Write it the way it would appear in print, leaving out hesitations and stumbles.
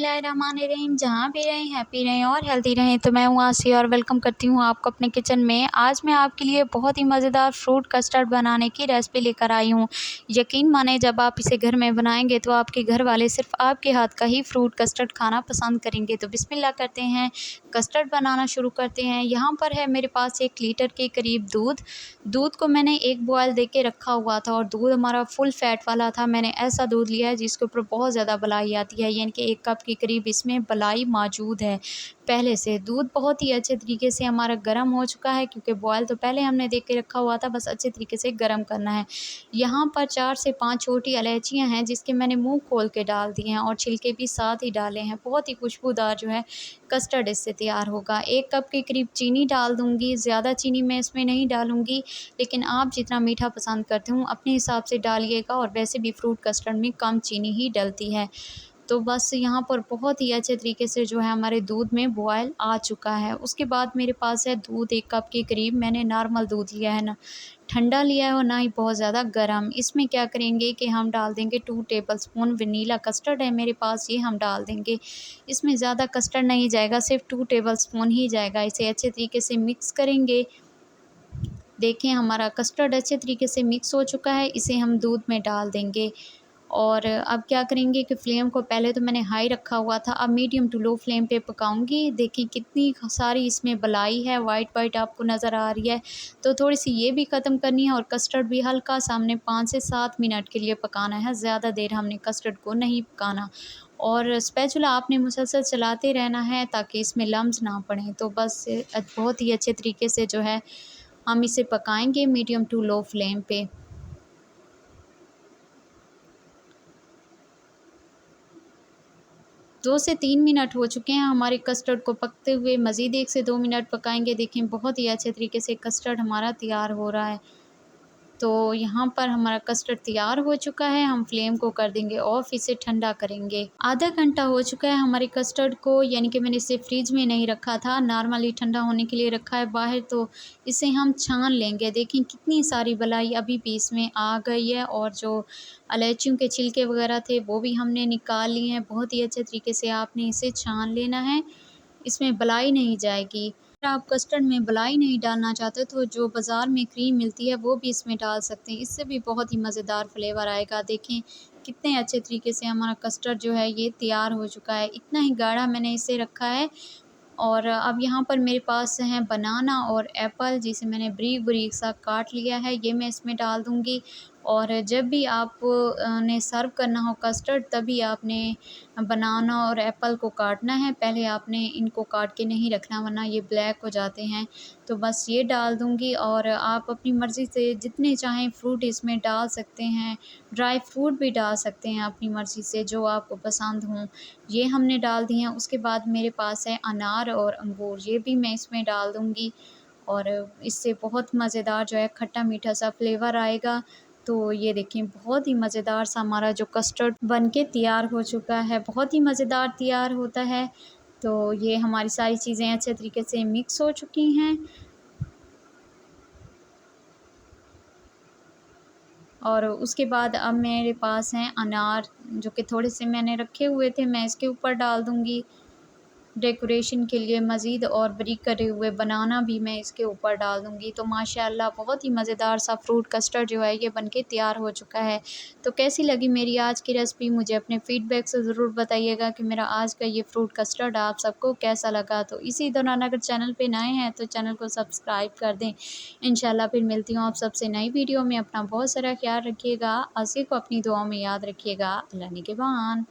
बिस्मिल्लाहिर्रहमानिर्रहीम। जहाँ भी रहें हैप्पी रहें और हेल्दी रहें। तो मैं हूँ आसिया और वेलकम करती हूँ आपको अपने किचन में। आज मैं आपके लिए बहुत ही मज़ेदार फ्रूट कस्टर्ड बनाने की रेसिपी लेकर आई हूँ। यकीन माने जब आप इसे घर में बनाएंगे तो आपके घर वाले सिर्फ आपके हाथ का ही फ्रूट कस्टर्ड खाना पसंद करेंगे। तो बिस्मिल्लाह करते हैं, कस्टर्ड बनाना शुरू करते हैं। यहाँ पर है मेरे पास 1 लीटर के करीब दूध को मैंने एक बॉयल दे के रखा हुआ था और दूध हमारा फुल फैट वाला था। मैंने ऐसा दूध लिया है जिसके ऊपर बहुत ज़्यादा बलाई आती है, यानी कि 1 कप के करीब इसमें बलाई मौजूद है पहले से। दूध बहुत ही अच्छे तरीके से हमारा गर्म हो चुका है, क्योंकि बॉयल तो पहले हमने दे के रखा हुआ था, बस अच्छे तरीके से गर्म करना है। यहाँ पर 4 से 5 छोटी इलायचियाँ हैं जिसके मैंने मुँह खोल के डाल दिए हैं और छिलके भी साथ ही डाले हैं। बहुत ही खुशबूदार जो है कस्टर्ड इससे तैयार होगा। 1 कप के करीब चीनी डाल दूँगी, ज़्यादा चीनी मैं इसमें नहीं डालूँगी, लेकिन आप जितना मीठा पसंद करते हो अपने हिसाब से डालिएगा। और वैसे भी फ्रूट कस्टर्ड में कम चीनी ही डलती है। तो बस यहाँ पर बहुत ही अच्छे तरीके से जो है हमारे दूध में बॉयल आ चुका है। उसके बाद मेरे पास है दूध 1 कप के करीब। मैंने नॉर्मल दूध लिया है, ना ठंडा लिया है और ना ही बहुत ज़्यादा गर्म। इसमें क्या करेंगे कि हम डाल देंगे 2 टेबलस्पून वनीला कस्टर्ड है मेरे पास, ये हम डाल देंगे। इसमें ज़्यादा कस्टर्ड नहीं जाएगा, सिर्फ 2 टेबलस्पून ही जाएगा। इसे अच्छे तरीके से मिक्स करेंगे। देखें हमारा कस्टर्ड अच्छे तरीके से मिक्स हो चुका है, इसे हम दूध में डाल देंगे। और अब क्या करेंगे कि फ्लेम को पहले तो मैंने हाई रखा हुआ था, अब मीडियम टू लो फ्लेम पे पकाऊंगी। देखिए कितनी सारी इसमें बलाई है, वाइट वाइट आपको नज़र आ रही है। तो थोड़ी सी ये भी ख़त्म करनी है और कस्टर्ड भी हल्का सा हमने 5 से 7 मिनट के लिए पकाना है। ज़्यादा देर हमने कस्टर्ड को नहीं पकाना। और स्पैचुला आपने मुसलसल चलाते रहना है ताकि इसमें लम्स ना पड़ें। तो बस बहुत ही अच्छे तरीके से जो है हम इसे पकाएंगे मीडियम टू लो फ्लेम पे। 2 से 3 मिनट हो चुके हैं हमारे कस्टर्ड को पकते हुए। मज़ीद 1 से 2 मिनट पकाएंगे। देखें बहुत ही अच्छे तरीके से कस्टर्ड हमारा तैयार हो रहा है। तो यहाँ पर हमारा कस्टर्ड तैयार हो चुका है। हम फ्लेम को कर देंगे ऑफ, इसे ठंडा करेंगे। आधा घंटा हो चुका है हमारे कस्टर्ड को, यानी कि मैंने इसे फ्रिज में नहीं रखा था, नॉर्मली ठंडा होने के लिए रखा है बाहर। तो इसे हम छान लेंगे। देखें कितनी सारी बलाई अभी भी इसमें आ गई है और जो इलायचियों के छिलके वगैरह थे वो भी हमने निकाल लिए हैं। बहुत ही अच्छे तरीके से आपने इसे छान लेना है, इसमें बलाई नहीं जाएगी। अगर आप कस्टर्ड में बलाई नहीं डालना चाहते तो जो बाज़ार में क्रीम मिलती है वो भी इसमें डाल सकते हैं, इससे भी बहुत ही मज़ेदार फ्लेवर आएगा। देखें कितने अच्छे तरीके से हमारा कस्टर्ड जो है ये तैयार हो चुका है। इतना ही गाढ़ा मैंने इसे रखा है। और अब यहाँ पर मेरे पास हैं बनाना और एप्पल, जिसे मैंने बारीक बारीक सा काट लिया है, ये मैं इसमें डाल दूँगी। और जब भी आप ने सर्व करना हो कस्टर्ड, तभी आपने बनाना और एप्पल को काटना है। पहले आपने इनको काट के नहीं रखना, वरना ये ब्लैक हो जाते हैं। तो बस ये डाल दूँगी और आप अपनी मर्ज़ी से जितने चाहें फ्रूट इसमें डाल सकते हैं। ड्राई फ्रूट भी डाल सकते हैं अपनी मर्ज़ी से, जो आपको पसंद हों। ये हमने डाल दिए हैं। उसके बाद मेरे पास है अनार और अंगूर, ये भी मैं इसमें डाल दूँगी। और इससे बहुत मज़ेदार जो है खट्टा मीठा सा फ्लेवर आएगा। तो ये देखिए बहुत ही मज़ेदार सा हमारा जो कस्टर्ड बनके तैयार हो चुका है, बहुत ही मज़ेदार तैयार होता है। तो ये हमारी सारी चीज़ें अच्छे तरीके से मिक्स हो चुकी हैं। और उसके बाद अब मेरे पास हैं अनार, जो कि थोड़े से मैंने रखे हुए थे, मैं इसके ऊपर डाल दूँगी डेकोरेशन के लिए मज़ीद। और बारीक करे हुए बनाना भी मैं इसके ऊपर डाल दूँगी। तो माशाअल्लाह बहुत ही मज़ेदार सा फ्रूट कस्टर्ड जो है ये बनके तैयार हो चुका है। तो कैसी लगी मेरी आज की रेसिपी, मुझे अपने फ़ीडबैक से ज़रूर बताइएगा कि मेरा आज का ये फ्रूट कस्टर्ड आप सबको कैसा लगा। तो इसी दौरान अगर चैनल पे नए हैं तो चैनल को सब्सक्राइब कर दें। इंशाल्लाह फिर मिलती हूँ आप सबसे नई वीडियो में। अपना बहुत सारा ख्याल रखिएगा। आसिया को अपनी दुआओं में याद रखिएगा। अल्लाह निगहबान।